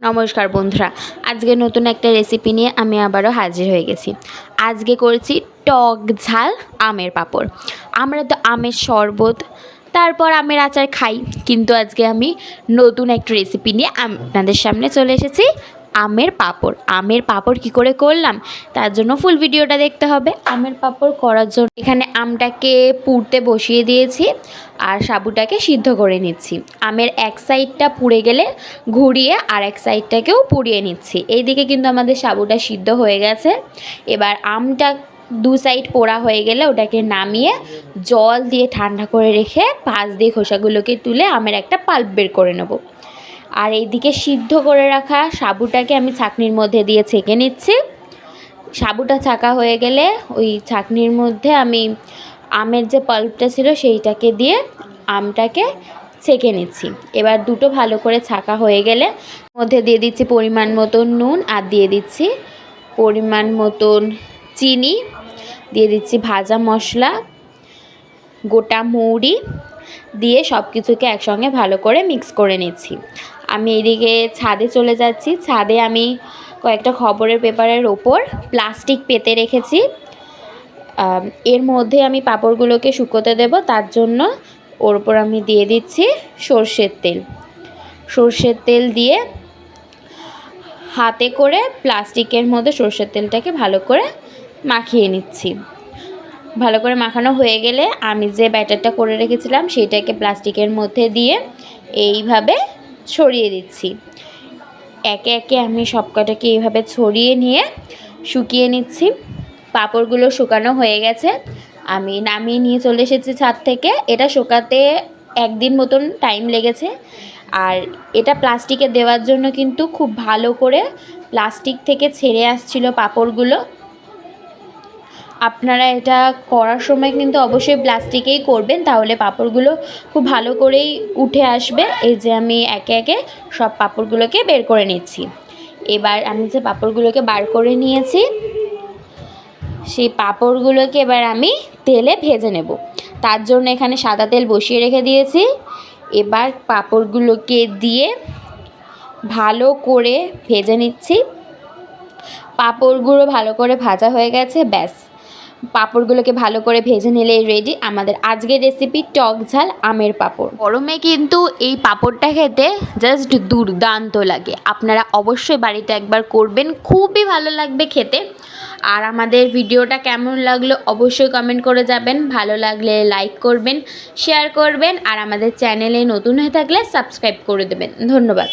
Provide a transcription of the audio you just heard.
নমস্কার বন্ধুরা, আজকে নতুন একটা রেসিপি নিয়ে আমি আবারও হাজির হয়ে গেছি। আজকে করেছি টক ঝাল আমের পাঁপড়। আমরা তো আমের শরবত, তারপর আমের আচার খাই, কিন্তু আজকে আমি নতুন একটা রেসিপি নিয়ে আপনাদের সামনে চলে এসেছি। আমের পাঁপড়। আমের পাঁপড় কী করে করলাম তার জন্য ফুল ভিডিওটা দেখতে হবে। আমের পাঁপড় করার জন্য এখানে আমটাকে পুড়তে বসিয়ে দিয়েছি আর সাবুটাকে সিদ্ধ করে নিচ্ছি। আমের এক সাইডটা পুড়ে গেলে ঘুরিয়ে আর এক সাইডটাকেও পুড়িয়ে নিচ্ছি। এইদিকে কিন্তু আমাদের সাবুটা সিদ্ধ হয়ে গেছে। এবার আমটা দু সাইড পোড়া হয়ে গেলে ওটাকে নামিয়ে জল দিয়ে ঠান্ডা করে রেখে পাশ দিয়ে খোসাগুলোকে তুলে আমের একটা পাল্প বের করে নেব। আর এইদিকে সিদ্ধ করে রাখা সাবুটাকে আমি ছাঁকনির মধ্যে দিয়ে ছেঁকে নিচ্ছি। সাবুটা ছাঁকা হয়ে গেলে ওই ছাঁকনির মধ্যে আমি আমের যে পাল্পটা ছিল সেইটাকে দিয়ে আমটাকে ছেঁকে নিচ্ছি। এবার দুটো ভালো করে ছাঁকা হয়ে গেলে মধ্যে দিয়ে দিচ্ছি পরিমাণ মতন নুন আর দিয়ে দিচ্ছি পরিমাণ মতন চিনি, দিয়ে দিচ্ছি ভাজা মশলা, গোটা মৌরি দিয়ে সব কিছুকে একসঙ্গে ভালো করে মিক্স করে নিচ্ছি। আমি এইদিকে ছাদে চলে যাচ্ছি। ছাদে আমি কয়েকটা খবরের পেপারের ওপর প্লাস্টিক পেতে রেখেছি। এর মধ্যে আমি পাঁপড়গুলোকে শুকোতে দেব, তার জন্য ওর ওপর আমি দিয়ে দিচ্ছি সর্ষের তেল। সর্ষের তেল দিয়ে হাতে করে প্লাস্টিকের মধ্যে সর্ষের তেলটাকে ভালো করে মাখিয়ে নিচ্ছি। ভালো করে মাখানো হয়ে গেলে আমি যে ব্যাটারটা করে রেখেছিলাম সেইটাকে প্লাস্টিকের মধ্যে দিয়ে এইভাবে ছড়িয়ে দিচ্ছি। একে একে আমি সবকটাকে এইভাবে ছড়িয়ে নিয়ে শুকিয়ে নিচ্ছি। পাঁপড়গুলো শুকানো হয়ে গেছে, আমি নামিয়ে নিয়ে চলে এসেছি ছাদ থেকে। এটা শুকাতে একদিন মতন টাইম লেগেছে। আর এটা প্লাস্টিকে দেওয়ার জন্য কিন্তু খুব ভালো করে প্লাস্টিক থেকে ছেড়ে আসছিল পাঁপড়গুলো। আপনারা এটা করার সময় কিন্তু অবশ্যই প্লাস্টিকেই করবেন, তাহলে পাঁপড়গুলো খুব ভালো করেই উঠে আসবে। এই যে আমি একে একে সব পাঁপড়গুলোকে বের করে নিচ্ছি। এবার আমি যে পাঁপড়গুলোকে বার করে নিয়েছি সেই পাঁপড়গুলোকে এবার আমি তেলে ভেজে নেব। তার জন্য এখানে সাদা তেল বসিয়ে রেখে দিয়েছি। এবার পাঁপড়গুলোকে দিয়ে ভালো করে ভেজে নিচ্ছি। পাঁপড়গুলো ভালো করে ভাজা হয়ে গেছে, ব্যাস পাঁপড়গুলোকে ভালো করে ভেজে নিলেই রেডি আমাদের আজকের রেসিপি টক ঝাল আমের পাঁপড়। গরমে কিন্তু এই পাঁপড়টা খেতে জাস্ট দুর্দান্ত লাগে। আপনারা অবশ্যই বাড়িতে একবার করবেন, খুবই ভালো লাগবে খেতে। আর আমাদের ভিডিওটা কেমন লাগলো অবশ্যই কমেন্ট করে যাবেন। ভালো লাগলে লাইক করবেন, শেয়ার করবেন, আর আমাদের চ্যানেলে নতুন হয়ে থাকলে সাবস্ক্রাইব করে দেবেন। ধন্যবাদ।